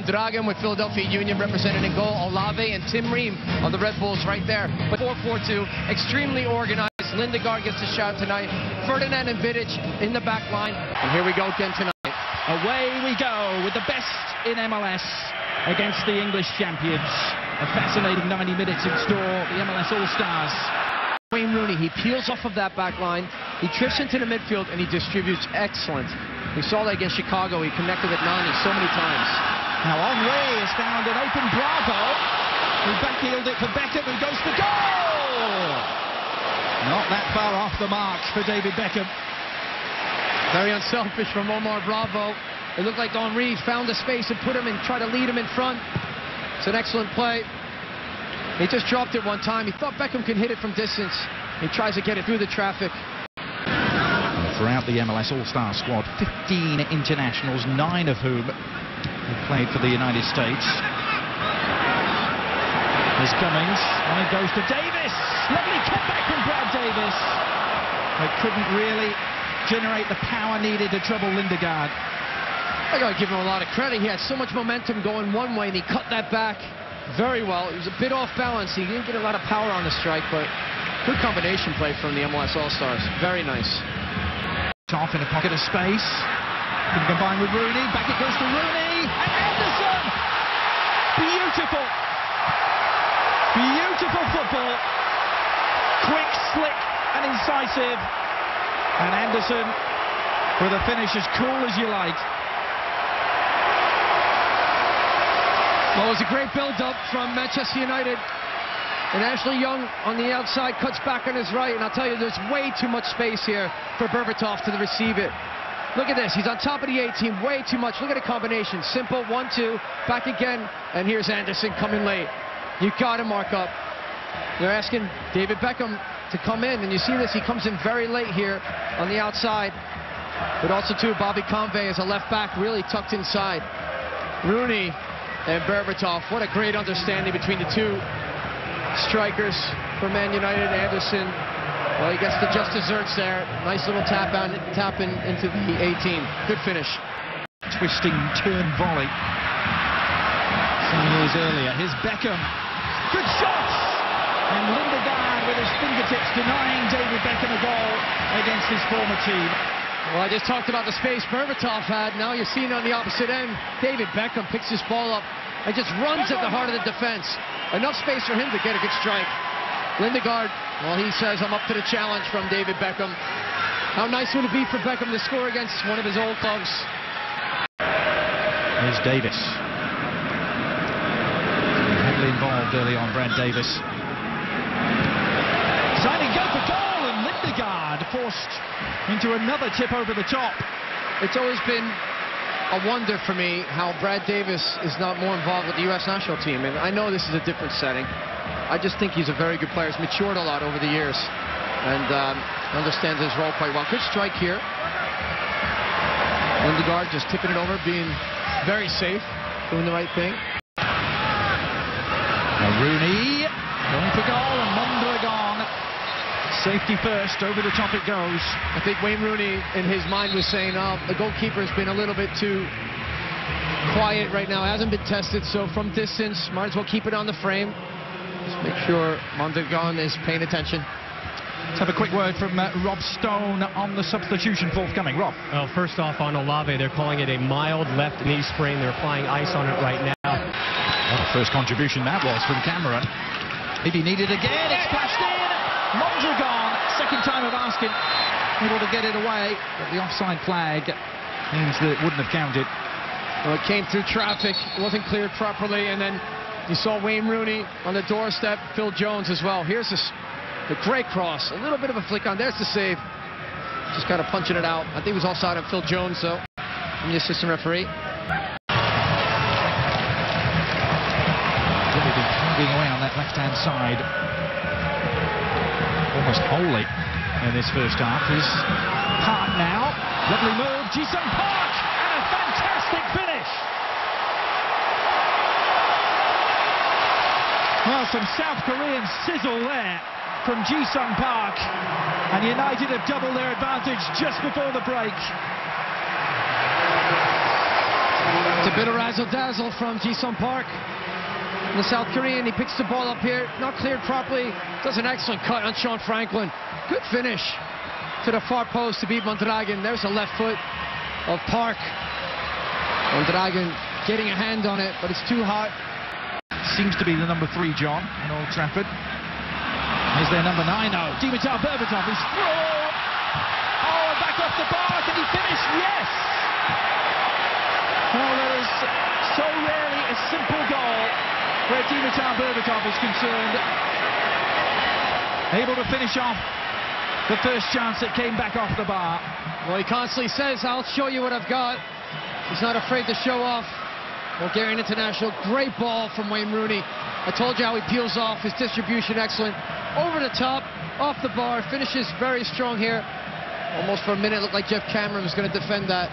Dragan with Philadelphia Union represented in goal. Olave and Tim Ream of the Red Bulls right there. But 4-4-2, extremely organized. Lindegaard gets the shot tonight. Ferdinand and Vidic in the back line. And here we go again tonight. Away we go with the best in MLS against the English champions. A fascinating 90 minutes in store, the MLS All-Stars. Wayne Rooney, he peels off of that back line. He drifts into the midfield and he distributes excellent. We saw that against Chicago. He connected with Nani so many times. Now Henry has found an open Bravo, who backheeled it for Beckham, who goes for goal! Not that far off the mark for David Beckham. Very unselfish from Omar Bravo. It looked like Henry found the space and put him and tried to lead him in front. It's an excellent play. He just dropped it one time. He thought Beckham could hit it from distance. He tries to get it through the traffic. Throughout the MLS All-Star squad, 15 internationals, 9 of whom have played for the United States. There's Cummings, and it goes to Davis. Lovely cutback from Brad Davis. But couldn't really generate the power needed to trouble Lindegaard. I got to give him a lot of credit. He had so much momentum going one way, and he cut that back very well. It was a bit off balance. He didn't get a lot of power on the strike, but good combination play from the MLS All-Stars. Very nice. Off in a pocket of space. Can combine with Rooney. Back it goes to Rooney. And Anderson! Beautiful. Beautiful football. Quick, slick, and incisive. And Anderson with a finish as cool as you like. Well, it was a great build-up from Manchester United. And Ashley Young on the outside cuts back on his right. And I'll tell you, there's way too much space here for Berbatov to receive it. Look at this. He's on top of the 18. Way too much. Look at the combination. Simple. 1-2. Back again. And here's Anderson coming late. You got to mark up. They're asking David Beckham to come in. And you see this. He comes in very late here on the outside. But also, too, Bobby Convey as a left back really tucked inside. Rooney and Berbatov. What a great understanding between the two strikers for Man United. Anderson, well, he gets the just desserts there. Nice little tap in into the 18. Good finish. Twisting turn volley. Some years earlier. Here's Beckham. Good shot! And Lindegaard with his fingertips denying David Beckham a goal against his former team. Well, I just talked about the space Berbatov had. Now you're seeing on the opposite end. David Beckham picks his ball up and just runs at the heart of the defense. Enough space for him to get a good strike. Lindegaard, well, he says, I'm up to the challenge from David Beckham. How nice would it be for Beckham to score against one of his old clubs? Here's Davis. Heavily involved early on, Brad Davis. Signing go for goal, and Lindegaard forced into another tip over the top. It's always been a wonder for me how Brad Davis is not more involved with the U.S. national team. And I know this is a different setting. I just think he's a very good player. He's matured a lot over the years and understands his role quite well. Good strike here. Lindegaard just tipping it over, being very safe, doing the right thing. Now Rooney going for goal, and Mondragon. Safety first, over the top it goes. I think Wayne Rooney in his mind was saying, oh, the goalkeeper's been a little bit too quiet right now. Hasn't been tested, so from distance, might as well keep it on the frame. Just make sure Mondragon is paying attention. Let's have a quick word from Rob Stone on the substitution forthcoming. Rob. Well, first off, on Olave, they're calling it a mild left knee sprain. They're applying ice on it right now. What a first contribution that was from Cameron. If he needed again, it's flashed in. Mondragon, second time of asking, able to get it away, but the offside flag means that it wouldn't have counted. Well, it came through traffic, it wasn't cleared properly, and then you saw Wayne Rooney on the doorstep, Phil Jones as well. Here's the great cross, a little bit of a flick on, there's the save. Just kind of punching it out. I think it was offside on Phil Jones, though, from the assistant referee. Really been tugging away on that left-hand side. Almost wholly in this first half is Park now. Lovely move, Ji-sung Park, and a fantastic finish. Well, some South Korean sizzle there from Ji-sung Park, and United have doubled their advantage just before the break. It's a bit of razzle-dazzle from Ji-Sung Park. The South Korean, he picks the ball up here, not cleared properly, does an excellent cut on Sean Franklin. Good finish to the far post to beat Mondragon. There's a left foot of Park. Mondragon getting a hand on it, but it's too hot. Seems to be the number 3, John, in Old Trafford. Here's their number 9 now. Dimitar Berbatov is through. Oh, and back off the bar. Can he finish? Yes! Well, there is so rarely a simple goal where Dimitar Berbatov is concerned. Able to finish off the first chance that came back off the bar. Well, he constantly says, I'll show you what I've got. He's not afraid to show off. Bulgarian international, great ball from Wayne Rooney. I told you how he peels off, his distribution excellent. Over the top, off the bar, finishes very strong here. Almost for a minute, looked like Jeff Cameron was going to defend that.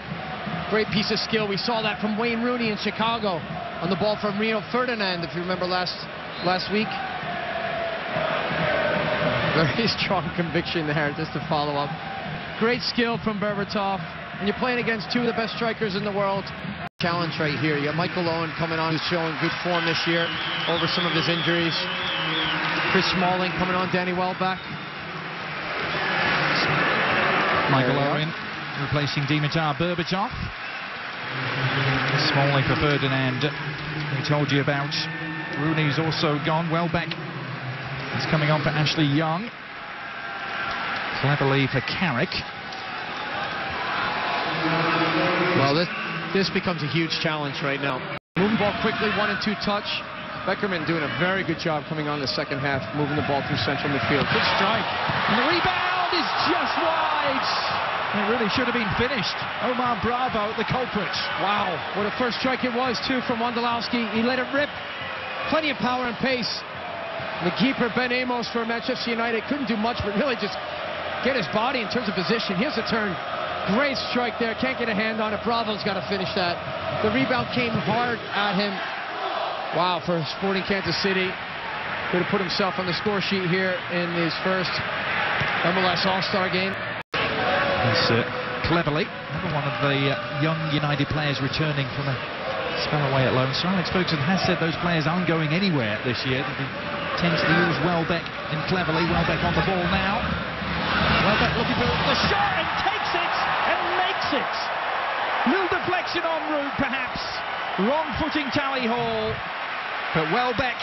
Great piece of skill. We saw that from Wayne Rooney in Chicago on the ball from Rio Ferdinand, if you remember last week. Very strong conviction there, just to follow up. Great skill from Berbatov. And you're playing against two of the best strikers in the world. Challenge right here. You got Michael Owen coming on, who's showing good form this year over some of his injuries. Chris Smalling coming on, Danny Welbeck. Michael Owen replacing Dimitar Berbatov. Smalling for Ferdinand. We told you about. Rooney's also gone. Welbeck is coming on for Ashley Young. Cleverly for Carrick. Well, this becomes a huge challenge right now. Moving ball quickly, 1 and 2 touch. Beckerman doing a very good job coming on the second half, moving the ball through central midfield. Good strike. And the rebound is just wide. It really should have been finished. Omar Bravo, the culprit. Wow, what a first strike it was, too, from Wondolowski. He let it rip. Plenty of power and pace. The keeper, Ben Amos, for Manchester United, couldn't do much, but really just get his body in terms of position. Here's the turn. Great strike there. Can't get a hand on it. Bravo's got to finish that. The rebound came hard at him. Wow, for Sporting Kansas City. Could have put himself on the score sheet here in his first MLS All-Star game. That's Cleverly, another one of the young United players returning from a spell away at loan. Sir Alex Ferguson has said those players aren't going anywhere this year. He tends to use Welbeck and Cleverly. Welbeck on the ball now. Welbeck looking for the shot and takes it and makes it. Little deflection en route, perhaps. Wrong footing Tally Hall. But Welbeck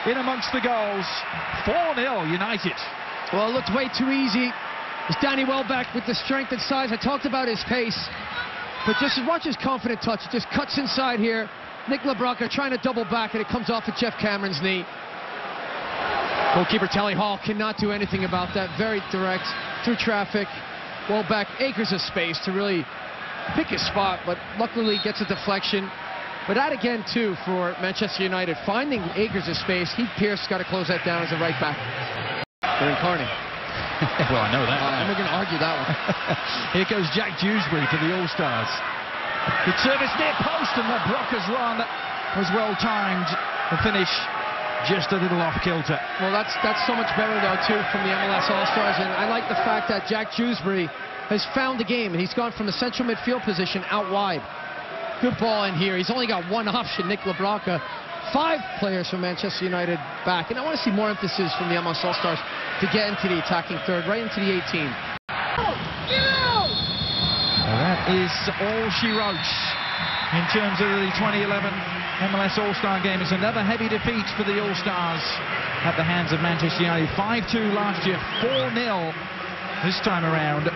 in amongst the goals. 4-0 United. Well, it looked way too easy. It's Danny Welbeck with the strength and size. I talked about his pace. But just watch his confident touch. It just cuts inside here. Nick LeBronca trying to double back, and it comes off of Jeff Cameron's knee. Goalkeeper Tally Hall cannot do anything about that. Very direct, through traffic. Welbeck, acres of space to really pick his spot, but luckily gets a deflection. But that again, too, for Manchester United, finding acres of space. Heath Pearce got to close that down as a right back. They're incarnate. Well, I know that. And we're going to argue that one. Here goes Jack Dewsbury for the All-Stars. Good service near post, and LeBronca's run was well timed. The finish just a little off kilter. Well, that's so much better, though, too, from the MLS All-Stars. And I like the fact that Jack Dewsbury has found the game, and he's gone from a central midfield position out wide. Good ball in here. He's only got one option, Nick LeBronca. 5 players from Manchester United back. And I want to see more emphasis from the MLS All-Stars to get into the attacking third, right into the 18. Well, that is all she wrote in terms of the 2011 MLS All-Star game. It's another heavy defeat for the All-Stars at the hands of Manchester United. 5-2 last year, 4-0 this time around.